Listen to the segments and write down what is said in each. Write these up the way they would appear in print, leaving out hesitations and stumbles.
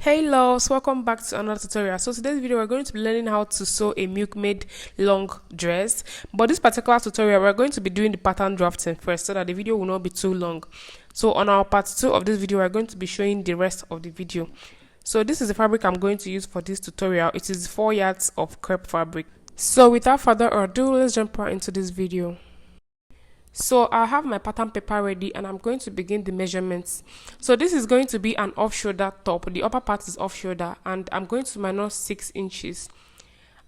Hey loves, welcome back to another tutorial. So today's video we're going to be learning how to sew a milkmaid long dress, but this particular tutorial we're going to be doing the pattern drafting first so that the video will not be too long. So on our part 2 of this video we're going to be showing the rest of the video. So this is the fabric I'm going to use for this tutorial. It is 4 yards of crepe fabric. So without further ado, let's jump right into this video. So I have my pattern paper ready and I'm going to begin the measurements. So this is going to be an off shoulder top. The upper part is off shoulder and I'm going to minus 6 inches.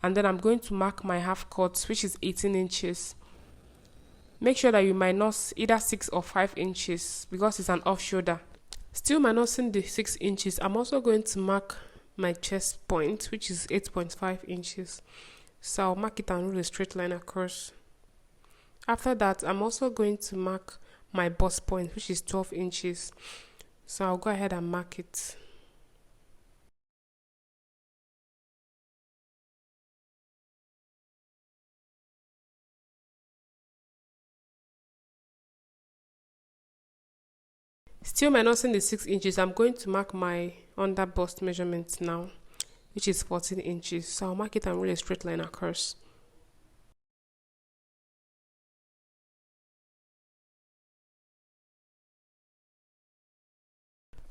And then I'm going to mark my half cut, which is 18 inches. Make sure that you minus either 6 or 5 inches because it's an off shoulder. Still minusing the 6 inches, I'm also going to mark my chest point, which is 8.5 inches. So I'll mark it and rule a straight line across. After that, I'm also going to mark my bust point, which is 12 inches. So I'll go ahead and mark it. Still minusing the 6 inches, I'm going to mark my under bust measurement now, which is 14 inches. So I'll mark it and rule a straight line across.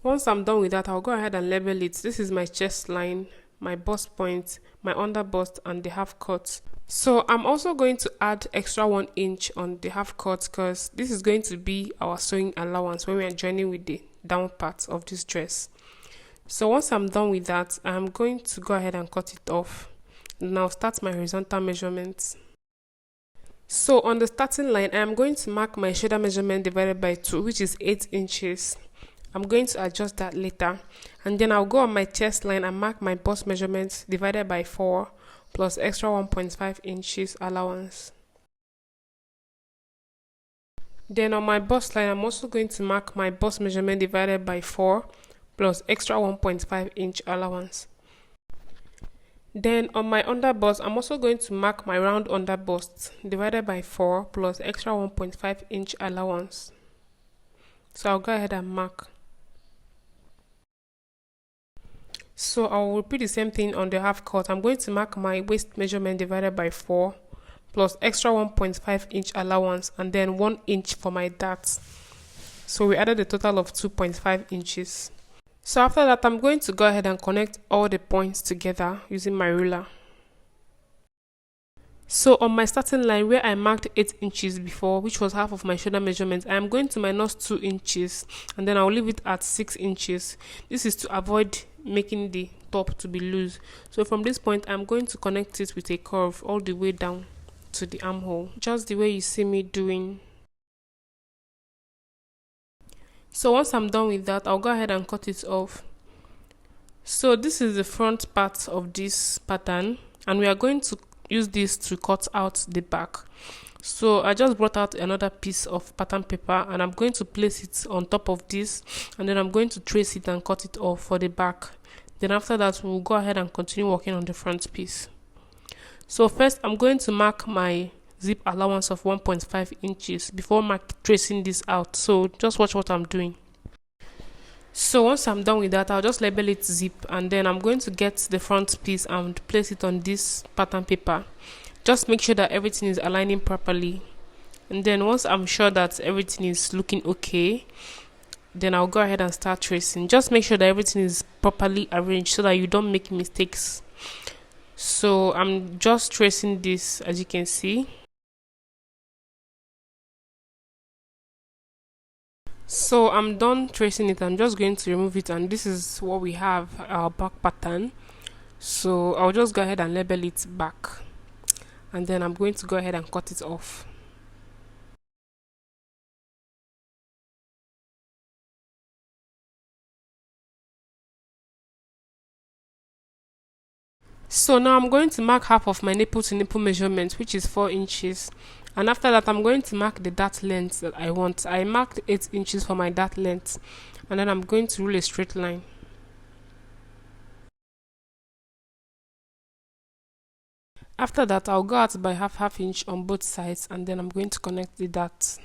Once I'm done with that, I'll go ahead and label it. This is my chest line, my bust point, my under bust, and the half cut. So I'm also going to add extra 1 inch on the half cut because this is going to be our sewing allowance when we are joining with the down part of this dress. So once I'm done with that, I'm going to go ahead and cut it off. Now start my horizontal measurements. So on the starting line, I am going to mark my shoulder measurement divided by 2, which is 8 inches. I'm going to adjust that later, and then I'll go on my chest line and mark my bust measurements divided by 4 plus extra 1.5 inches allowance. Then on my bust line, I'm also going to mark my bust measurement divided by 4 plus extra 1.5 inch allowance. Then on my under bust, I'm also going to mark my round under bust divided by 4 plus extra 1.5 inch allowance. So I'll go ahead and mark. So I'll repeat the same thing on the half cut. I'm going to mark my waist measurement divided by 4 plus extra 1.5 inch allowance and then 1 inch for my darts. So we added a total of 2.5 inches. So after that, I'm going to go ahead and connect all the points together using my ruler. So on my starting line where I marked 8 inches before, which was half of my shoulder measurement, I am going to minus 2 inches and then I'll leave it at 6 inches. This is to avoid making the top to be loose. So from this point, I'm going to connect it with a curve all the way down to the armhole, just the way you see me doing. So once I'm done with that, I'll go ahead and cut it off. So this is the front part of this pattern and we are going to use this to cut out the back. So I just brought out another piece of pattern paper and I'm going to place it on top of this and then I'm going to trace it and cut it off for the back. Then after that, we'll go ahead and continue working on the front piece. So first I'm going to mark my zip allowance of 1.5 inches before tracing this out. So just watch what I'm doing. So once I'm done with that, I'll just label it zip and then I'm going to get the front piece and place it on this pattern paper. Just make sure that everything is aligning properly. And then once I'm sure that everything is looking okay, then I'll go ahead and start tracing. Just make sure that everything is properly arranged so that you don't make mistakes. So I'm just tracing this, as you can see. So I'm done tracing it. I'm just going to remove it and this is what we have, our back pattern. So I'll just go ahead and label it back and then I'm going to go ahead and cut it off. So now I'm going to mark half of my nipple to nipple measurement, which is 4 inches. And after that, I'm going to mark the dart length that I want. I marked 8 inches for my dart length. And then I'm going to rule a straight line. After that, I'll go out by half inch on both sides and then I'm going to connect the darts.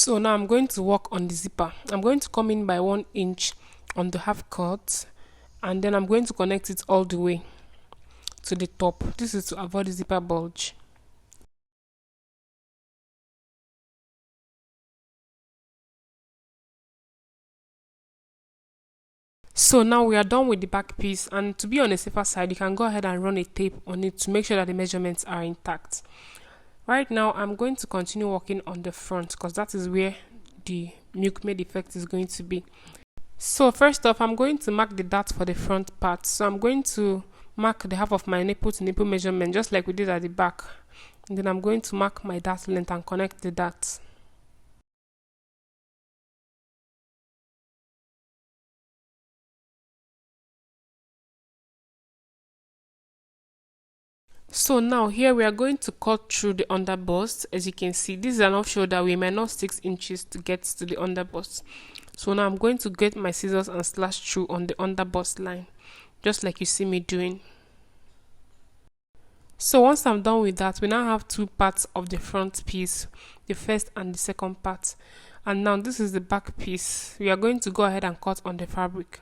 So now I'm going to work on the zipper. I'm going to come in by 1 inch on the half cut, and then I'm going to connect it all the way to the top. This is to avoid the zipper bulge. So now we are done with the back piece, and to be on a safer side, you can go ahead and run a tape on it to make sure that the measurements are intact. Right now I'm going to continue working on the front because that is where the MILKMAID effect is going to be. So first off, I'm going to mark the dart for the front part. So I'm going to mark the half of my nipple to nipple measurement just like we did at the back, and then I'm going to mark my dart length and connect the darts. So now here we are going to cut through the underbust. As you can see, this is an off shoulder. We may not 6 inches to get to the underbust. So now I'm going to get my scissors and slash through on the underbust line, just like you see me doing. So once I'm done with that, we now have 2 parts of the front piece, the first and the second part. And now this is the back piece. We are going to go ahead and cut on the fabric.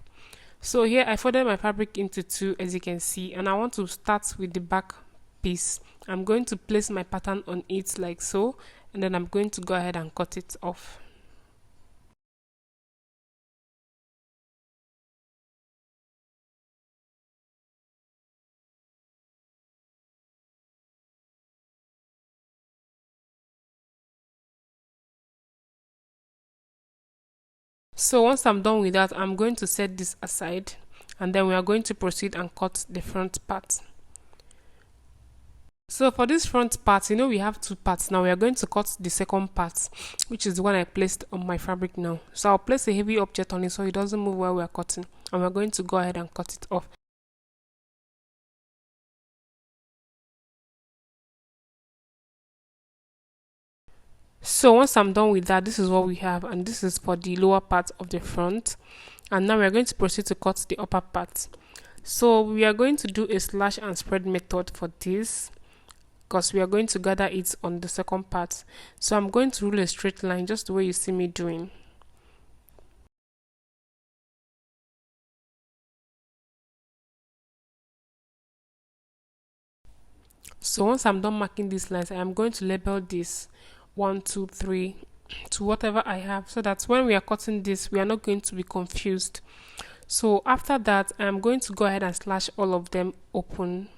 So here I folded my fabric into 2, as you can see, and I want to start with the back piece. I'm going to place my pattern on it like so, and then I'm going to go ahead and cut it off. So once I'm done with that, I'm going to set this aside, and then we are going to proceed and cut the front part. So for this front part, you know we have 2 parts. Now we are going to cut the second part, which is the one I placed on my fabric now. So I'll place a heavy object on it so it doesn't move while we are cutting, and we're going to go ahead and cut it off. So once I'm done with that, this is what we have, and this is for the lower part of the front. And now we're going to proceed to cut the upper part. So we are going to do a slash and spread method for this, because we are going to gather it on the second part. So I'm going to rule a straight line just the way you see me doing. So once I'm done marking these lines, I am going to label this 1, 2, 3 to whatever I have, so that when we are cutting this, we are not going to be confused. So after that, I am going to go ahead and slash all of them open.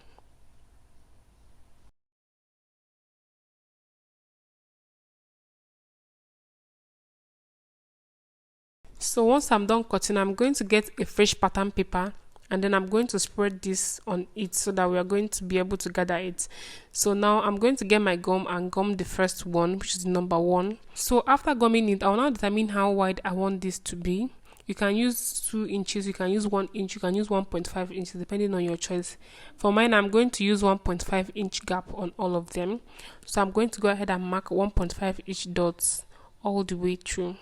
So once I'm done cutting, I'm going to get a fresh pattern paper, and then I'm going to spread this on it so that we are going to be able to gather it. So now I'm going to get my gum and gum the first one, which is number 1. So after gumming it, I'll now determine how wide I want this to be. You can use 2 inches, you can use 1 inch, you can use 1.5 inches depending on your choice. For mine, I'm going to use 1.5 inch gap on all of them. So I'm going to go ahead and mark 1.5 inch dots all the way through.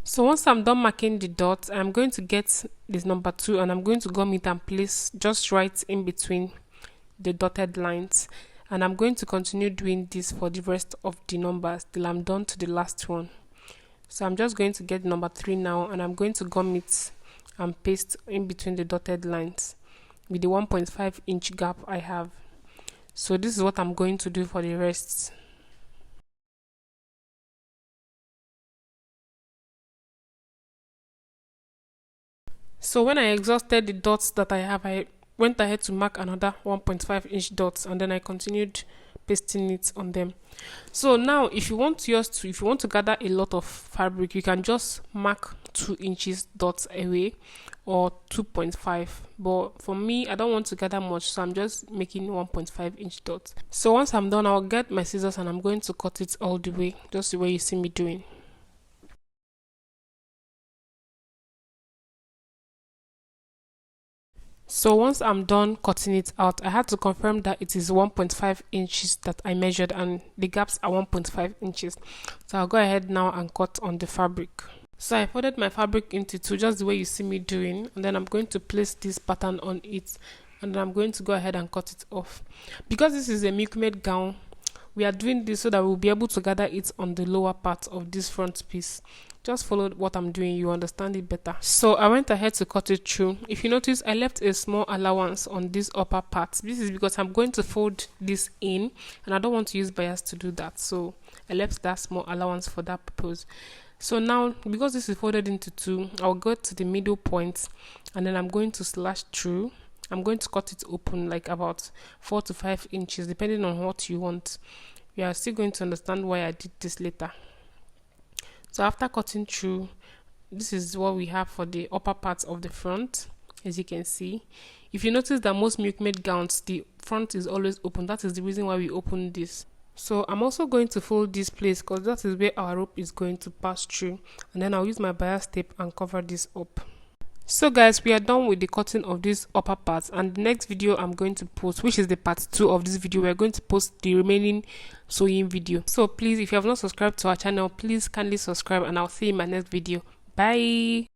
So once I'm done marking the dots, I'm going to get this number 2, and I'm going to gum it and place just right in between the dotted lines. And I'm going to continue doing this for the rest of the numbers till I'm done to the last one. So I'm just going to get number 3 now, and I'm going to gum it and paste in between the dotted lines with the 1.5 inch gap I have. So this is what I'm going to do for the rest. So when I exhausted the dots that I have, I went ahead to mark another 1.5 inch dots, and then I continued pasting it on them. So now if you want to gather a lot of fabric, you can just mark 2 inches dots away or 2.5, but for me, I don't want to gather much, so I'm just making 1.5 inch dots. So once I'm done, I'll get my scissors and I'm going to cut it all the way, just the way you see me doing. So once I'm done cutting it out, I had to confirm that it is 1.5 inches that I measured, and the gaps are 1.5 inches. So I'll go ahead now and cut on the fabric. So I folded my fabric into 2, just the way you see me doing, and then I'm going to place this pattern on it, and then I'm going to go ahead and cut it off. Because this is a MILKMAID gown, we are doing this so that we'll be able to gather it on the lower part of this front piece. Just follow what I'm doing, you understand it better. So I went ahead to cut it through. If you notice, I left a small allowance on this upper part. This is because I'm going to fold this in, and I don't want to use bias to do that, so I left that small allowance for that purpose. So now, because this is folded into two, I'll go to the middle point, and then I'm going to slash through. I'm going to cut it open like about 4 to 5 inches, depending on what you want. We are still going to understand why I did this later. So after cutting through, this is what we have for the upper part of the front, as you can see. If you notice that most MILKMAID gowns, the front is always open. That is the reason why we open this. So I'm also going to fold this place because that is where our rope is going to pass through. And then I'll use my bias tape and cover this up. So guys, we are done with the cutting of this upper part, and the next video I'm going to post, which is the part 2 of this video, we're going to post the remaining sewing video. So please, if you have not subscribed to our channel, please kindly subscribe, and I'll see you in my next video. Bye.